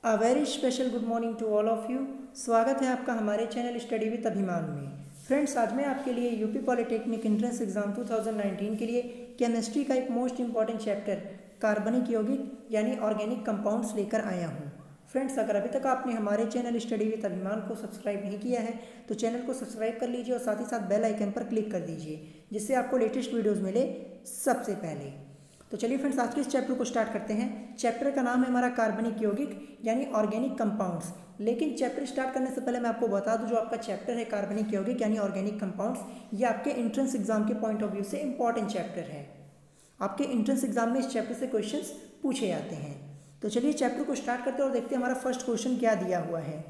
A very special good morning to all of you. स्वागत है आपका हमारे चैनल स्टडी विद अभिमान में। फ्रेंड्स, आज मैं आपके लिए यूपी पॉलिटेक्निक एंट्रेंस एग्जाम 2019 के लिए केमिस्ट्री का एक मोस्ट इंपॉर्टेंट चैप्टर कार्बनिक यौगिक यानी ऑर्गेनिक कंपाउंड्स लेकर आया हूँ। फ्रेंड्स, अगर अभी तक आपने हमारे चैनल स्टडी विद अभिमान को सब्सक्राइब नहीं किया है तो चैनल को सब्सक्राइब कर लीजिए और साथ ही साथ बेल आइकन पर क्लिक कर दीजिए, जिससे आपको लेटेस्ट वीडियोज़ मिले सबसे पहले। तो चलिए फ्रेंड्स, आज के इस चैप्टर को स्टार्ट करते हैं। चैप्टर का नाम है हमारा कार्बनिक यौगिक यानी ऑर्गेनिक कंपाउंड्स। लेकिन चैप्टर स्टार्ट करने से पहले मैं आपको बता दूं, जो आपका चैप्टर है कार्बनिक यौगिक यानी ऑर्गेनिक कंपाउंड्स, ये आपके एंट्रेंस एग्जाम के पॉइंट ऑफ व्यू से इंपॉर्टेंट चैप्टर है। आपके एंट्रेंस एग्जाम में इस चैप्टर से क्वेश्चंस पूछे जाते हैं। तो चलिए चैप्टर को स्टार्ट करते हैं और देखते हैं हमारा फर्स्ट क्वेश्चन क्या दिया हुआ है।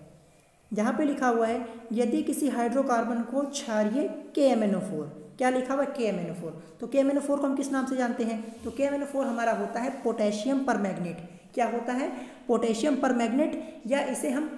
यहाँ पे लिखा हुआ है, यदि किसी हाइड्रोकार्बन को क्षारीय KMnO4, क्या लिखा हुआ है KMnO4। तो KMnO4 को हम किस नाम से जानते हैं? तो KMnO4 हमारा होता है पोटेशियम परमैंगनेट। क्या होता है? पोटेशियम परमैंगनेट, या इसे हम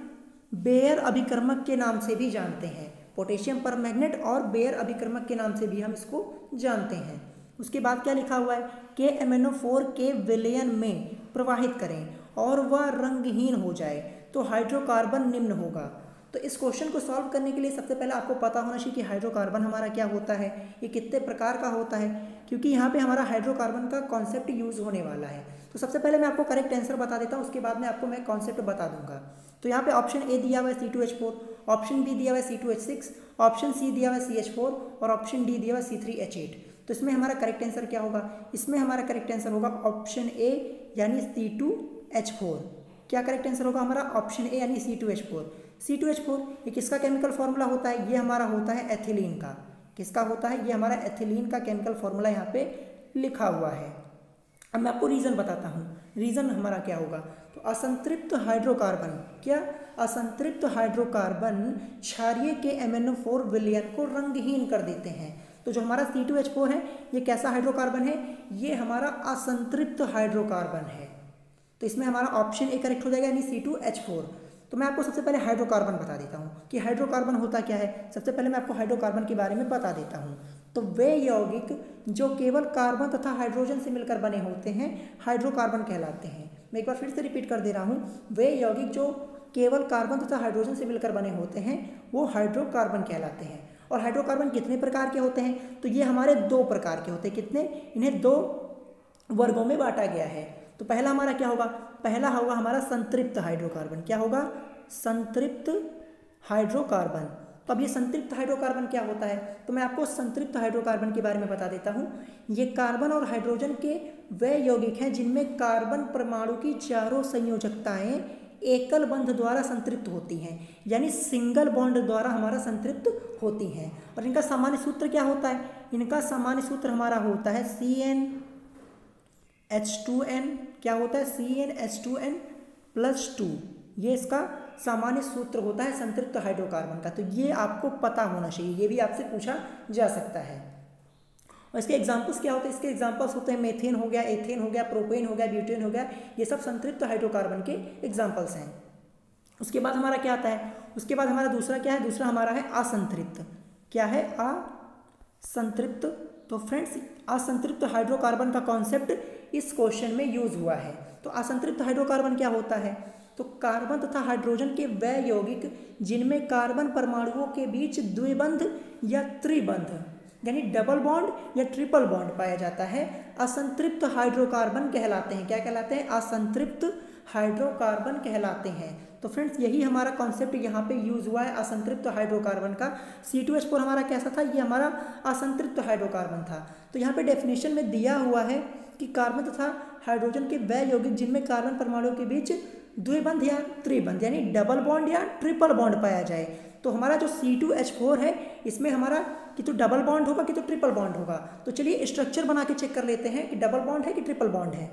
बेयर अभिकर्मक के नाम से भी जानते हैं। पोटेशियम परमैंगनेट और बेयर अभिकर्मक के नाम से भी हम इसको जानते हैं। उसके बाद क्या लिखा हुआ है? KMnO4 के विलयन में प्रवाहित करें और वह रंगहीन हो जाए तो हाइड्रोकार्बन निम्न होगा। तो इस क्वेश्चन को सॉल्व करने के लिए सबसे पहले आपको पता होना चाहिए कि हाइड्रोकार्बन हमारा क्या होता है, ये कितने प्रकार का होता है, क्योंकि यहाँ पे हमारा हाइड्रोकार्बन का कॉन्सेप्ट यूज़ होने वाला है। तो सबसे पहले मैं आपको करेक्ट आंसर बता देता हूँ, उसके बाद में आपको मैं कॉन्सेप्ट बता दूंगा। तो यहाँ पे ऑप्शन ए दिया हुआ है C2H4, ऑप्शन बी दिया हुआ है C2H6, ऑप्शन सी दिया हुआ है CH4 और ऑप्शन डी दिया हुआ है C3H8। तो इसमें हमारा करेक्ट आंसर क्या होगा? इसमें हमारा करेक्ट आंसर होगा ऑप्शन ए यानी C2H4। क्या करेक्ट आंसर होगा हमारा? ऑप्शन ए यानी C2H4। C2H4 ये किसका केमिकल फॉर्मूला होता है? ये हमारा होता है एथिलीन का। किसका होता है? ये हमारा एथिलीन का केमिकल फॉर्मूला यहाँ पे लिखा हुआ है। अब मैं आपको रीज़न बताता हूँ। रीज़न हमारा क्या होगा? तो असंतृप्त हाइड्रोकार्बन, क्या असंतृप्त हाइड्रोकार्बन क्षारीय KMnO4 विलयन को रंगहीन कर देते हैं। तो जो हमारा C2H4 है, ये कैसा हाइड्रोकार्बन है? ये हमारा असंतृप्त हाइड्रोकार्बन है। तो इसमें हमारा ऑप्शन ए करेक्ट हो जाएगा यानी C2H4। तो मैं आपको सबसे पहले हाइड्रोकार्बन बता देता हूँ कि हाइड्रोकार्बन होता क्या है। सबसे पहले मैं आपको हाइड्रोकार्बन के बारे में बता देता हूँ। तो वे यौगिक जो केवल कार्बन तथा हाइड्रोजन से मिलकर बने होते हैं हाइड्रोकार्बन कहलाते हैं। मैं एक बार फिर से रिपीट कर दे रहा हूँ, वे यौगिक जो केवल कार्बन तथा हाइड्रोजन से मिलकर बने होते हैं वो हाइड्रोकार्बन कहलाते हैं। और हाइड्रोकार्बन कितने प्रकार के होते हैं? तो ये हमारे दो प्रकार के होते हैं। कितने? इन्हें दो वर्गों में बांटा गया है। तो पहला हमारा क्या होगा? पहला होगा हमारा संतृप्त हाइड्रोकार्बन। क्या होगा? संतृप्त हाइड्रोकार्बन। तो अब ये संतृप्त हाइड्रोकार्बन क्या होता है? तो मैं आपको संतृप्त हाइड्रोकार्बन के बारे में बता देता हूँ। ये कार्बन और हाइड्रोजन के वे यौगिक हैं जिनमें कार्बन परमाणु की चारों संयोजकताएं एकल बंध द्वारा संतृप्त होती हैं, यानी सिंगल बॉन्ड द्वारा हमारा संतृप्त होती हैं। और इनका सामान्य सूत्र क्या होता है? इनका सामान्य सूत्र हमारा होता है CnH2n। क्या होता है? CnH2n+2। ये इसका सामान्य सूत्र होता है संतृप्त हाइड्रोकार्बन का। तो ये आपको पता होना चाहिए, ये भी आपसे पूछा जा सकता है। और इसके एग्जांपल्स क्या होते हैं? इसके एग्जांपल्स होते हैं मेथेन हो गया, एथेन हो गया, प्रोपेन हो गया, ब्यूटेन हो गया। ये सब संतृप्त हाइड्रोकार्बन के एग्जांपल्स हैं। उसके बाद हमारा क्या आता है? उसके बाद हमारा दूसरा क्या है? दूसरा हमारा है असंतृप्त। क्या है? असंतृप्त। तो फ्रेंड्स, असंतृप्त हाइड्रोकार्बन का कॉन्सेप्ट इस क्वेश्चन में यूज हुआ है। तो असंतृप्त हाइड्रोकार्बन क्या होता है? तो कार्बन तथा हाइड्रोजन के वे यौगिक जिनमें कार्बन परमाणुओं के बीच द्विबंध या त्रिबंध यानी डबल बॉन्ड या ट्रिपल बॉन्ड पाया जाता है, असंतृप्त हाइड्रोकार्बन कहलाते हैं। क्या कहलाते हैं? असंतृप्त हाइड्रोकार्बन कहलाते हैं। तो फ्रेंड्स, यही हमारा कॉन्सेप्ट यहाँ पे यूज हुआ है असंतृप्त हाइड्रोकार्बन का। C2H4 हमारा कैसा था? ये हमारा असंतृप्त हाइड्रोकार्बन था। तो यहाँ पे डेफिनेशन में दिया हुआ है कि कार्बन तथा हाइड्रोजन के वे यौगिक जिनमें कार्बन परमाणुओं के बीच द्विबंध या त्रिबंध यानी डबल बॉन्ड या ट्रिपल बॉन्ड पाया जाए। तो हमारा जो C2H4 है, इसमें हमारा कि तो डबल बॉन्ड होगा कि तो ट्रिपल बॉन्ड होगा। तो चलिए स्ट्रक्चर बना के चेक कर लेते हैं कि डबल बॉन्ड है कि ट्रिपल बॉन्ड है।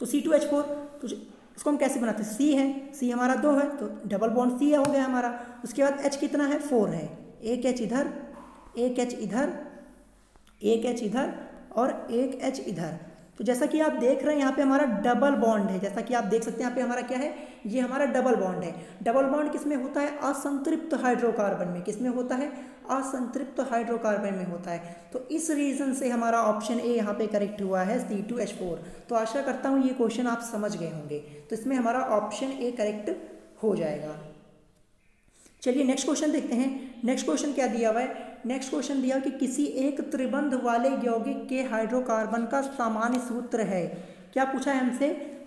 तो C2H4, तो इसको हम कैसे बनाते हैं? C है, C हमारा 2 है तो डबल बॉन्ड C हो गया हमारा। उसके बाद H कितना है? 4 है। एक H इधर, एक H इधर, एक H इधर और एक H इधर। तो जैसा कि आप देख रहे हैं यहाँ पे हमारा डबल बॉन्ड है, जैसा कि आप देख सकते हैं यहाँ पे हमारा क्या है, ये हमारा डबल बॉन्ड है। डबल बॉन्ड किसमें होता है, असंतृप्त हाइड्रोकार्बन में। किसमें होता है, असंतृप्त हाइड्रोकार्बन में होता है। तो इस रीजन से हमारा ऑप्शन ए यहाँ पे करेक्ट हुआ है, C2H4। तो आशा करता हूँ ये क्वेश्चन आप समझ गए होंगे। तो इसमें हमारा ऑप्शन ए करेक्ट हो जाएगा। चलिए नेक्स्ट क्वेश्चन देखते हैं। नेक्स्ट क्वेश्चन क्या दिया हुआ है, नेक्स्ट क्वेश्चन दिया कि किसी एक त्रिबंध वाले यौगिक के हाइड्रोकार्बन का सामान्य सूत्र है। क्या पूछा है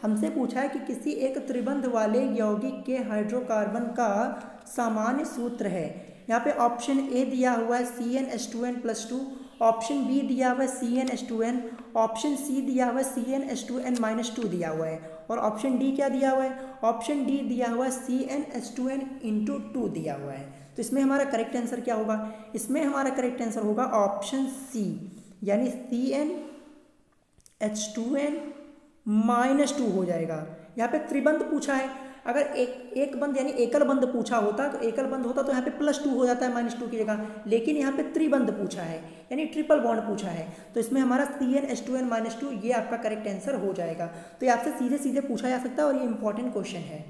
हमसे पूछा है कि किसी एक त्रिबंध वाले यौगिक के हाइड्रोकार्बन का सामान्य सूत्र है। यहाँ पे ऑप्शन ए दिया हुआ है CnH2n+2, ऑप्शन बी दिया हुआ है CnH2n, ऑप्शन सी दिया हुआ है CnH2n-2 दिया हुआ है, और ऑप्शन डी क्या दिया हुआ है, ऑप्शन डी दिया हुआ है CnH2n×2 दिया हुआ है। तो इसमें हमारा करेक्ट आंसर क्या होगा, इसमें हमारा करेक्ट आंसर होगा ऑप्शन सी, यानी CnH2n-2 हो जाएगा। यहाँ पे त्रिबंध पूछा है, अगर एक बंद यानी एकल बंद पूछा होता तो एकल बंद होता तो यहाँ पे +2 हो जाता है -2 की जगह, लेकिन यहाँ पे त्रिबंध पूछा है यानी ट्रिपल बॉन्ड पूछा है। तो इसमें हमारा CnH2n-2 ये आपका करेक्ट आंसर हो जाएगा। तो ये आपसे सीधे सीधे पूछा जा सकता है और ये इंपॉर्टेंट क्वेश्चन है।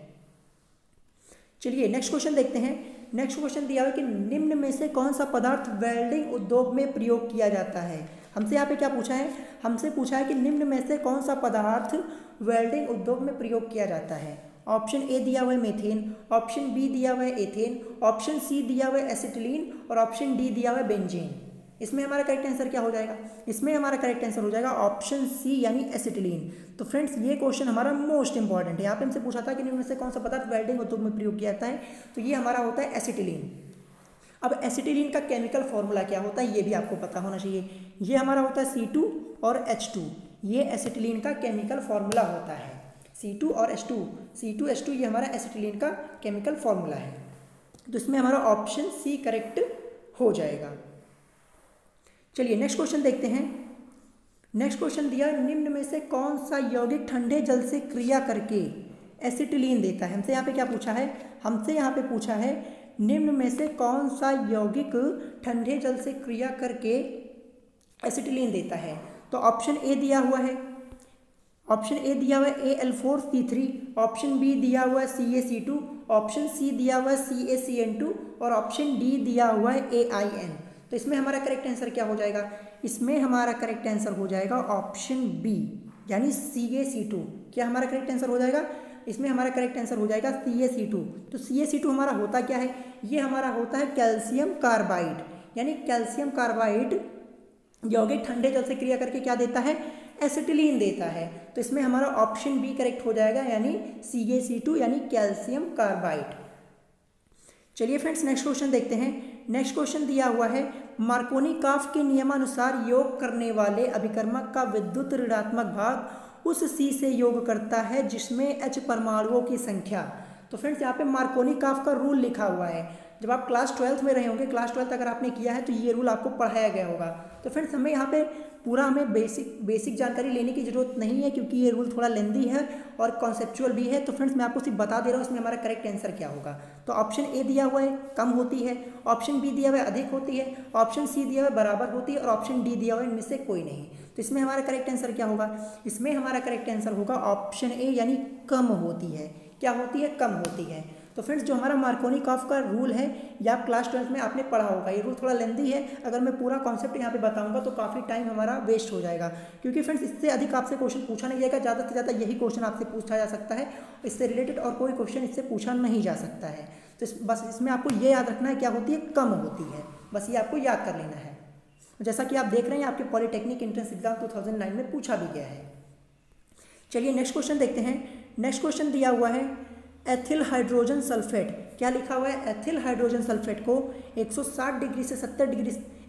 चलिए नेक्स्ट क्वेश्चन देखते हैं। नेक्स्ट क्वेश्चन दिया हुआ है कि निम्न में से कौन सा पदार्थ वेल्डिंग उद्योग में प्रयोग किया जाता है। हमसे यहाँ पे क्या पूछा है, हमसे पूछा है कि निम्न में से कौन सा पदार्थ वेल्डिंग उद्योग में प्रयोग किया जाता है। ऑप्शन ए दिया हुआ है मीथेन, ऑप्शन बी दिया हुआ है एथेन, ऑप्शन सी दिया हुआ है एसिटिलीन, और ऑप्शन डी दिया हुआ है बेंजीन। इसमें हमारा करेक्ट आंसर क्या हो जाएगा, इसमें हमारा करेक्ट आंसर हो जाएगा ऑप्शन सी यानी एसिटिलीन। तो फ्रेंड्स ये क्वेश्चन हमारा मोस्ट इंपॉर्टेंट है। यहाँ पे हमसे पूछा था कि निम्न में से कौन सा पदार्थ वेल्डिंग उद्योग में प्रयोग किया जाता है, तो ये हमारा होता है एसिटिलीन। अब एसिटिलीन का केमिकल फॉर्मूला क्या होता है ये भी आपको पता होना चाहिए। ये हमारा होता है C2 और H2, ये एसिटिलीन का केमिकल फॉर्मूला होता है। C2 और H2, C2H2 ये हमारा एसिटिलीन का केमिकल फॉर्मूला है। तो इसमें हमारा ऑप्शन सी करेक्ट हो जाएगा। चलिए नेक्स्ट क्वेश्चन देखते हैं। नेक्स्ट क्वेश्चन दिया निम्न में से कौन सा यौगिक ठंडे जल से क्रिया करके एसिटिलीन देता है। हमसे यहाँ पे क्या पूछा है, हमसे यहाँ पे पूछा है निम्न में से कौन सा यौगिक ठंडे जल से क्रिया करके एसिटिलीन देता है। तो ऑप्शन ए दिया हुआ है, ऑप्शन ए दिया हुआ है Al4C3, ऑप्शन बी दिया हुआ है CaC2, ऑप्शन सी दिया हुआ है CaCN2, और ऑप्शन डी दिया हुआ है AIN। तो इसमें हमारा करेक्ट आंसर क्या हो जाएगा, इसमें हमारा करेक्ट आंसर हो जाएगा ऑप्शन बी यानी CaC2। क्या हमारा करेक्ट आंसर हो जाएगा, इसमें हमारा करेक्ट आंसर हो जाएगा CaC2। तो CaC2 हमारा होता क्या है, ये हमारा होता है कैल्शियम कार्बाइड, यानी कैल्शियम कार्बाइड यौगिक ठंडे जल से क्रिया करके क्या देता है, एसिटिलीन देता है। तो इसमें हमारा ऑप्शन बी करेक्ट हो जाएगा यानी CaC2 यानी कैल्शियम कार्बाइड। चलिए फ्रेंड्स नेक्स्ट क्वेश्चन देखते हैं। नेक्स्ट क्वेश्चन दिया हुआ है मार्कोनी-काफ के नियमानुसार योग करने वाले अभिकर्मक का विद्युत ऋणात्मक भाग उस C से योग करता है जिसमें H परमाणुओं की संख्या। तो फ्रेंड्स यहाँ पे मार्कोनी-काफ का रूल लिखा हुआ है। जब आप क्लास 12th में रहे होंगे, क्लास 12th अगर आपने किया है तो ये रूल आपको पढ़ाया गया होगा। तो फ्रेंड्स हमें यहाँ पे पूरा हमें बेसिक जानकारी लेने की ज़रूरत नहीं है क्योंकि ये रूल थोड़ा लेंदी है और कॉन्सेप्चुअल भी है। तो फ्रेंड्स मैं आपको सिर्फ बता दे रहा हूँ इसमें हमारा करेक्ट आंसर क्या होगा। तो ऑप्शन ए दिया हुआ है कम होती है, ऑप्शन बी दिया हुआ है अधिक होती है, ऑप्शन सी दिया हुआ है बराबर होती है, और ऑप्शन डी दिया हुआ है इनमें से कोई नहीं। तो इसमें हमारा करेक्ट आंसर क्या होगा, इसमें हमारा करेक्ट आंसर होगा ऑप्शन ए यानी कम होती है। क्या होती है, कम होती है। तो फ्रेंड्स जो हमारा मार्कोनी-काफ का रूल है ये आप क्लास 12th में आपने पढ़ा होगा। ये रूल थोड़ा लेंदी है, अगर मैं पूरा कॉन्सेप्ट यहाँ पे बताऊंगा तो काफ़ी टाइम हमारा वेस्ट हो जाएगा क्योंकि फ्रेंड्स इससे अधिक आपसे क्वेश्चन पूछा नहीं जाएगा। ज़्यादा से ज़्यादा यही क्वेश्चन आपसे पूछा जा सकता है, इससे रिलेटेड और कोई क्वेश्चन इससे पूछा नहीं जा सकता है। तो बस इसमें आपको ये याद रखना है क्या होती है, कम होती है, बस ये आपको याद कर लेना है। जैसा कि आप देख रहे हैं आपके पॉलिटेक्निक एंट्रेंस एग्जाम 2009 में पूछा भी गया है। चलिए नेक्स्ट क्वेश्चन देखते हैं। नेक्स्ट क्वेश्चन दिया हुआ है एथिल हाइड्रोजन सल्फेट। क्या लिखा हुआ है, एथिल हाइड्रोजन सल्फेट को 160 डिग्री से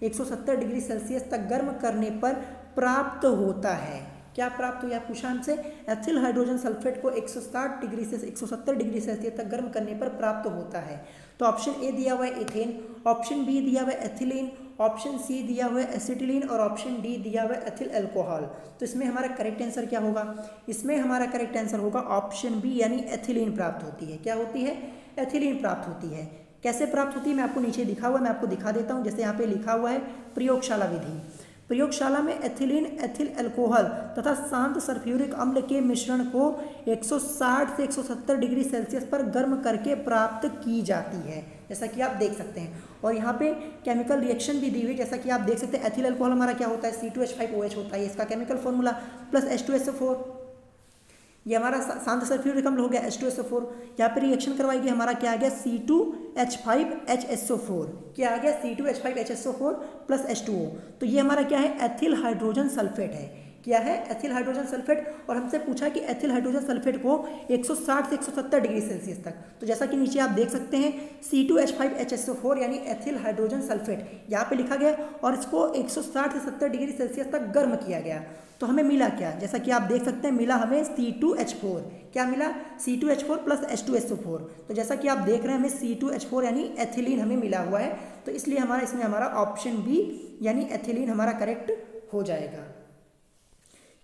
170 डिग्री सेल्सियस तक गर्म करने पर प्राप्त होता है। क्या प्राप्त हुआ पूछा हमसे, एथिल हाइड्रोजन सल्फेट को 160 डिग्री से 170 डिग्री सेल्सियस तक गर्म करने पर प्राप्त होता है। तो ऑप्शन ए दिया हुआ है एथेन, ऑप्शन बी दिया हुआ है एथिलीन, ऑप्शन सी दिया हुआ है एसिटिलीन, और ऑप्शन डी दिया हुआ है एथिल अल्कोहल। तो इसमें हमारा करेक्ट आंसर क्या होगा, इसमें हमारा करेक्ट आंसर होगा ऑप्शन बी यानी एथिलीन प्राप्त होती है। क्या होती है, एथिलीन प्राप्त होती है। कैसे प्राप्त होती है मैं आपको नीचे दिखा हुआ है, मैं आपको दिखा देता हूँ। जैसे यहाँ पे लिखा हुआ है प्रयोगशाला विधि। प्रयोगशाला में एथिलीन एथिल अल्कोहल तथा शांत सल्फ्यूरिक अम्ल के मिश्रण को 160 से 170 डिग्री सेल्सियस पर गर्म करके प्राप्त की जाती है, जैसा कि आप देख सकते हैं। और यहाँ पे केमिकल रिएक्शन भी दी हुई, जैसा कि आप देख सकते हैं। एथिल अल्कोहल हमारा क्या होता है, C2H5OH होता है, इसका केमिकल फॉर्मूला, प्लस H2SO4, ये हमारा शांत सल्फ्यूरिक अम्ल हो गया H2SO4। यहाँ पे रिएक्शन करवाएगी, हमारा क्या आ गया C2H5HSO4, क्या आ गया C2H5HSO4 प्लस H2O। तो ये हमारा क्या है, एथिल हाइड्रोजन सल्फेट है। क्या है, एथिल हाइड्रोजन सल्फेट। और हमसे पूछा कि एथिल हाइड्रोजन सल्फेट को 160 से 170 डिग्री सेल्सियस तक, तो जैसा कि नीचे आप देख सकते हैं C2H5HSO4 यानी एथिल हाइड्रोजन सल्फेट यहाँ पे लिखा गया और इसको 160 से 70 डिग्री सेल्सियस तक गर्म किया गया। तो हमें मिला क्या, जैसा कि आप देख सकते हैं, मिला हमें C2H4। क्या मिला, C2H4 प्लस H2SO4। तो जैसा कि आप देख रहे हैं हमें C2H4 यानी एथिलीन हमें मिला हुआ है, तो इसलिए हमारा इसमें हमारा ऑप्शन बी यानी एथिलीन हमारा करेक्ट हो जाएगा।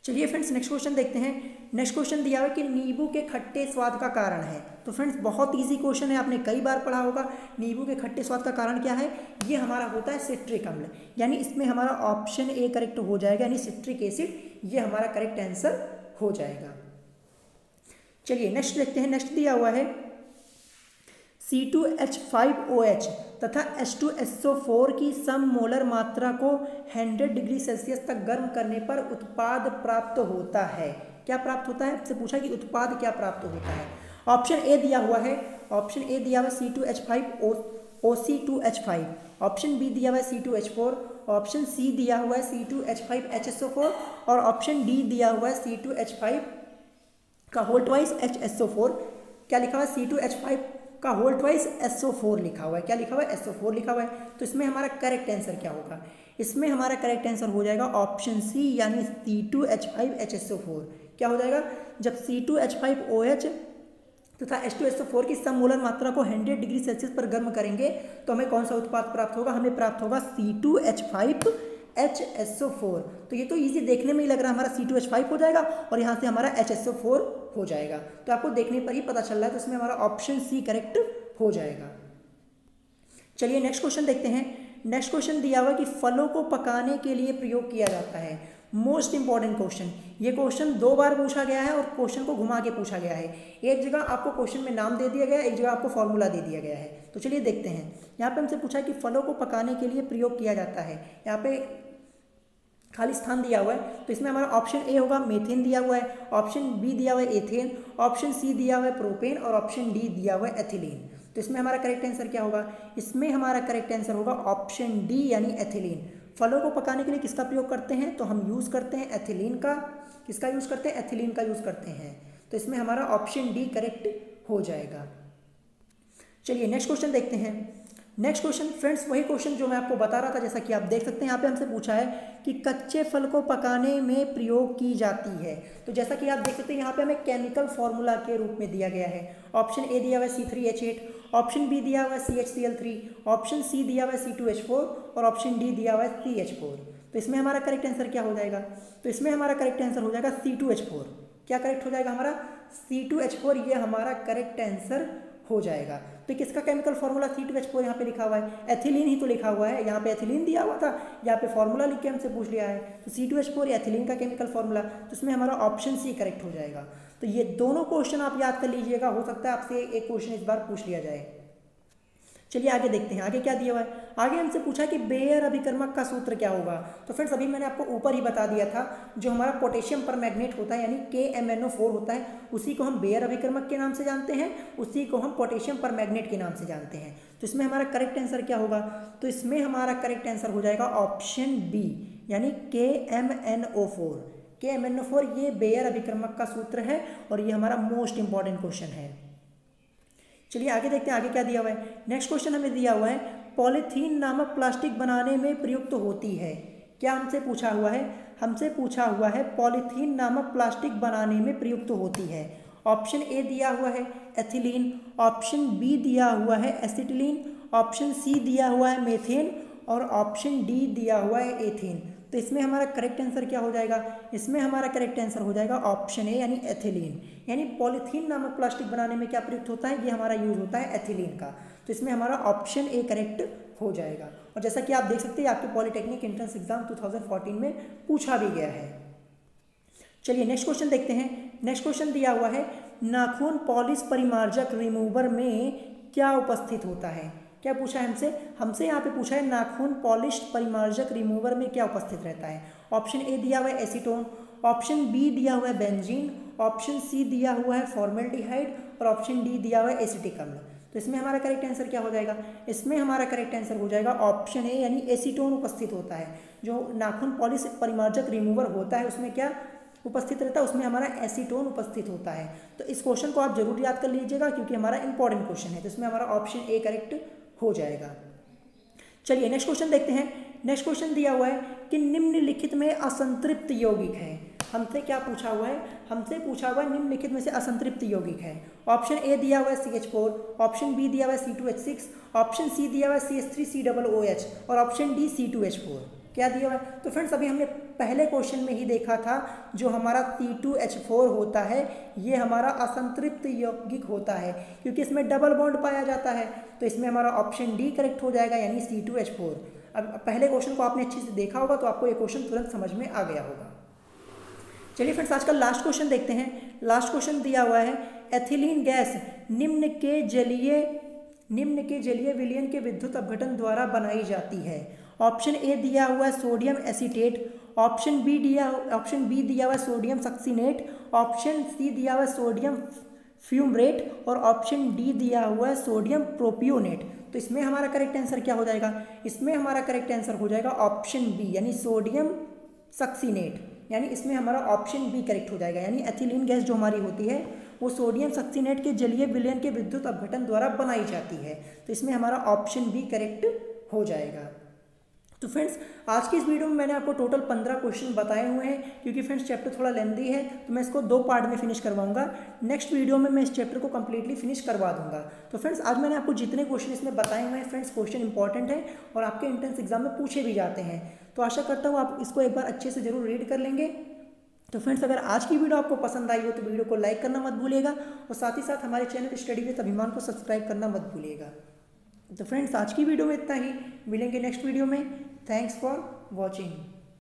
चलिए फ्रेंड्स नेक्स्ट क्वेश्चन देखते हैं। नेक्स्ट क्वेश्चन दिया हुआ है कि नींबू के खट्टे स्वाद का कारण है। तो फ्रेंड्स बहुत इजी क्वेश्चन है, आपने कई बार पढ़ा होगा। नींबू के खट्टे स्वाद का कारण क्या है, ये हमारा होता है सिट्रिक अम्ल, यानी इसमें हमारा ऑप्शन ए करेक्ट हो जाएगा, यानी सिट्रिक एसिड, ये हमारा करेक्ट आंसर हो जाएगा। चलिए नेक्स्ट देखते हैं। नेक्स्ट दिया हुआ है C2H5OH तथा H2SO4 की सम मोलर मात्रा को 100 डिग्री सेल्सियस तक गर्म करने पर उत्पाद प्राप्त होता है। क्या प्राप्त होता है, आपसे पूछा कि उत्पाद क्या प्राप्त होता है। ऑप्शन ए दिया हुआ है, ऑप्शन ए दिया हुआ C2H5OC2H5, ऑप्शन बी दिया हुआ है C2H4, ऑप्शन सी दिया हुआ है C2H5HSO4 और ऑप्शन डी दिया हुआ है C2H5 का होल ट्वाइस HSO4। क्या लिखा हुआ है, C2H5 का होल ट्वाइस SO4 लिखा हुआ है। क्या लिखा हुआ है, SO4 लिखा हुआ है। तो इसमें हमारा करेक्ट आंसर क्या होगा, इसमें हमारा करेक्ट आंसर हो जाएगा ऑप्शन सी यानी C2H5HSO4। क्या हो जाएगा, जब C2H5OH तथा H2SO4 की सम मोलर मात्रा को 100 डिग्री सेल्सियस पर गर्म करेंगे तो हमें कौन सा उत्पाद प्राप्त होगा, हमें प्राप्त होगा C2H5HSO4। तो ये तो इजी देखने में ही लग रहा है, हमारा C2H5 हो जाएगा और यहाँ से हमारा HSO4 हो जाएगा। तो आपको देखने पर ही पता चल रहा है, तो इसमें हमारा ऑप्शन सी करेक्ट हो जाएगा। चलिए नेक्स्ट क्वेश्चन देखते हैं। नेक्स्ट क्वेश्चन दिया हुआ कि फलों को पकाने के लिए प्रयोग किया जाता है। मोस्ट इंपॉर्टेंट क्वेश्चन, ये क्वेश्चन 2 बार पूछा गया है और क्वेश्चन को घुमा के पूछा गया है। एक जगह आपको क्वेश्चन में नाम दे दिया गया है, एक जगह आपको फॉर्मूला दे दिया गया है। तो चलिए देखते हैं। यहाँ पे हमसे पूछा कि फलों को पकाने के लिए प्रयोग किया जाता है, यहाँ पे खाली स्थान दिया हुआ है। तो इसमें हमारा ऑप्शन ए होगा मेथेन दिया हुआ है, ऑप्शन बी दिया हुआ है एथेन, ऑप्शन सी दिया हुआ है प्रोपेन और ऑप्शन डी दिया हुआ है एथिलीन। तो इसमें हमारा करेक्ट आंसर क्या होगा, इसमें हमारा करेक्ट आंसर होगा ऑप्शन डी यानी एथिलीन। फलों को पकाने के लिए किसका प्रयोग करते हैं, तो हम यूज़ करते हैं एथिलीन का। किसका यूज़ करते हैं, एथिलीन का यूज़ करते हैं। तो इसमें हमारा ऑप्शन डी करेक्ट हो जाएगा। चलिए नेक्स्ट क्वेश्चन देखते हैं। नेक्स्ट क्वेश्चन फ्रेंड्स वही क्वेश्चन जो मैं आपको बता रहा था, जैसा कि आप देख सकते हैं यहाँ पे हमसे पूछा है कि कच्चे फल को पकाने में प्रयोग की जाती है। तो जैसा कि आप देख सकते हैं यहाँ पे हमें केमिकल फार्मूला के रूप में दिया गया है। ऑप्शन ए दिया हुआ है C3H8, ऑप्शन बी दिया हुआ है CHCl3, ऑप्शन सी दिया हुआ है C2H4 और ऑप्शन डी दिया हुआ है CH4। तो इसमें हमारा करेक्ट आंसर क्या हो जाएगा, तो इसमें हमारा करेक्ट आंसर हो जाएगा C2H4। क्या करेक्ट हो जाएगा हमारा, C2H4, ये हमारा करेक्ट आंसर हो जाएगा। तो किसका केमिकल फार्मूला C2H4 यहाँ पे लिखा हुआ है, एथिलीन ही तो लिखा हुआ है। यहाँ पे एथिलीन दिया हुआ था, यहाँ पे फार्मूला लिख के हमसे पूछ लिया है। तो C2H4 एथिलीन का केमिकल फार्मूला, तो इसमें हमारा ऑप्शन सी करेक्ट हो जाएगा। तो ये दोनों क्वेश्चन आप याद कर लीजिएगा, हो सकता है आपसे एक क्वेश्चन इस बार पूछ लिया जाए। चलिए आगे देखते हैं, आगे क्या दिया हुआ है। आगे हमसे पूछा कि बेयर अभिकर्मक का सूत्र क्या होगा। तो फ्रेंड्स अभी मैंने आपको ऊपर ही बता दिया था, जो हमारा पोटेशियम परमैंगनेट होता है यानी KMnO4 होता है, उसी को हम बेयर अभिकर्मक के नाम से जानते हैं, उसी को हम पोटेशियम परमैंगनेट के नाम से जानते हैं। तो इसमें हमारा करेक्ट आंसर क्या होगा, तो इसमें हमारा करेक्ट आंसर हो जाएगा ऑप्शन बी यानी KMnO4। KMnO4 ये बेयर अभिकर्मक का सूत्र है और ये हमारा मोस्ट इंपॉर्टेंट क्वेश्चन है। चलिए आगे देखते हैं, आगे क्या दिया हुआ है। नेक्स्ट क्वेश्चन हमें दिया हुआ है पॉलीथीन नामक प्लास्टिक बनाने में प्रयुक्त होती है। क्या हमसे पूछा हुआ है, हमसे पूछा हुआ है पॉलीथीन नामक प्लास्टिक बनाने में प्रयुक्त होती है। ऑप्शन ए दिया हुआ है एथिलीन, ऑप्शन बी दिया हुआ है एसिटिलीन, ऑप्शन सी दिया हुआ है मेथेन और ऑप्शन डी दिया हुआ है एथेन। तो इसमें हमारा करेक्ट आंसर क्या हो जाएगा, इसमें हमारा करेक्ट आंसर हो जाएगा ऑप्शन ए यानी एथिलीन। यानी पॉलीथीन नामक प्लास्टिक बनाने में क्या प्रयुक्त होता है, ये हमारा यूज होता है एथिलीन का। तो इसमें हमारा ऑप्शन ए करेक्ट हो जाएगा। और जैसा कि आप देख सकते हैं आपके पॉलिटेक्निक एंट्रेंस एग्जाम 2014 में पूछा भी गया है। चलिए नेक्स्ट क्वेश्चन देखते हैं। नेक्स्ट क्वेश्चन दिया हुआ है नाखून पॉलिश परिमार्जक रिमूवर में क्या उपस्थित होता है। क्या पूछा है हमसे यहाँ पे पूछा है नाखून पॉलिश परिमार्जक रिमूवर में क्या उपस्थित रहता है। ऑप्शन ए दिया हुआ है एसीटोन, ऑप्शन बी दिया हुआ है बेंजीन, ऑप्शन सी दिया हुआ है फॉर्मेल्डिहाइड और ऑप्शन डी दिया हुआ है एसिटिक अम्ल। तो इसमें हमारा करेक्ट आंसर क्या हो जाएगा। इसमें हमारा करेक्ट आंसर हो जाएगा ऑप्शन ए यानी एसीटोन उपस्थित होता है। जो नाखून पॉलिश परिमार्जक रिमूवर होता है उसमें क्या उपस्थित रहता है, उसमें हमारा एसीटोन उपस्थित होता है। तो इस क्वेश्चन को आप जरूर याद कर लीजिएगा क्योंकि हमारा इंपॉर्टेंट क्वेश्चन है। तो इसमें हमारा ऑप्शन ए करेक्ट हो जाएगा। चलिए नेक्स्ट क्वेश्चन देखते हैं। नेक्स्ट क्वेश्चन दिया हुआ है कि निम्नलिखित में असंतृप्त यौगिक है। हमसे क्या पूछा हुआ है, हमसे पूछा हुआ है निम्नलिखित में से असंतृप्त यौगिक है। ऑप्शन ए दिया हुआ है CH4, ऑप्शन बी दिया हुआ है C2H6, ऑप्शन सी दिया हुआ है CH3COOH और ऑप्शन डी C2H4। क्या दिया हुआ है। तो फ्रेंड्स अभी हमने पहले क्वेश्चन में ही देखा था जो हमारा C2H4 होता है ये हमारा असंतृप्त यौगिक होता है क्योंकि इसमें डबल बॉन्ड पाया जाता है। तो इसमें हमारा ऑप्शन डी करेक्ट हो जाएगा यानी C2H4। अब पहले क्वेश्चन को आपने अच्छे से देखा होगा तो आपको ये क्वेश्चन तुरंत समझ में आ गया होगा। चलिए फ्रेंड्स आज का लास्ट क्वेश्चन देखते हैं। लास्ट क्वेश्चन दिया हुआ है एथिलीन गैस निम्न के जलीय विलयन के विद्युत अपघटन द्वारा बनाई जाती है। ऑप्शन ए दिया हुआ है सोडियम एसीटेट, ऑप्शन बी दिया हुआ है सोडियम सक्सीनेट, ऑप्शन सी दिया हुआ है सोडियम फ्यूमरेट और ऑप्शन डी दिया हुआ है सोडियम प्रोपियोनेट। तो इसमें हमारा करेक्ट आंसर क्या हो जाएगा। इसमें हमारा करेक्ट आंसर हो जाएगा ऑप्शन बी यानी सोडियम सक्सीनेट। यानी इसमें हमारा ऑप्शन बी करेक्ट हो जाएगा यानी एथिलीन गैस जो हमारी होती है वो सोडियम सक्सीनेट के जलीय विलयन के विद्युत अपघटन द्वारा बनाई जाती है। तो इसमें हमारा ऑप्शन बी करेक्ट हो जाएगा। तो फ्रेंड्स आज की इस वीडियो में मैंने आपको टोटल 15 क्वेश्चन बताए हुए हैं क्योंकि फ्रेंड्स चैप्टर थोड़ा लेंथी है तो मैं इसको 2 पार्ट में फिनिश करवाऊंगा। नेक्स्ट वीडियो में मैं इस चैप्टर को कंप्लीटली फिनिश करवा दूंगा। तो फ्रेंड्स आज मैंने आपको जितने क्वेश्चन इसमें बताए हुए हैं फ्रेंड्स क्वेश्चन इंपॉर्टेंट है और आपके एंट्रेंस एग्जाम में पूछे भी जाते हैं। तो आशा करता हूँ आप इसको एक बार अच्छे से जरूर रीड कर लेंगे। तो फ्रेंड्स अगर आज की वीडियो आपको पसंद आई हो तो वीडियो को लाइक करना मत भूलिएगा और साथ ही साथ हमारे चैनल स्टडी विद अभिमान को सब्सक्राइब करना मत भूलिएगा। तो फ्रेंड्स आज की वीडियो में इतना ही, मिलेंगे नेक्स्ट वीडियो में। Thanks for watching.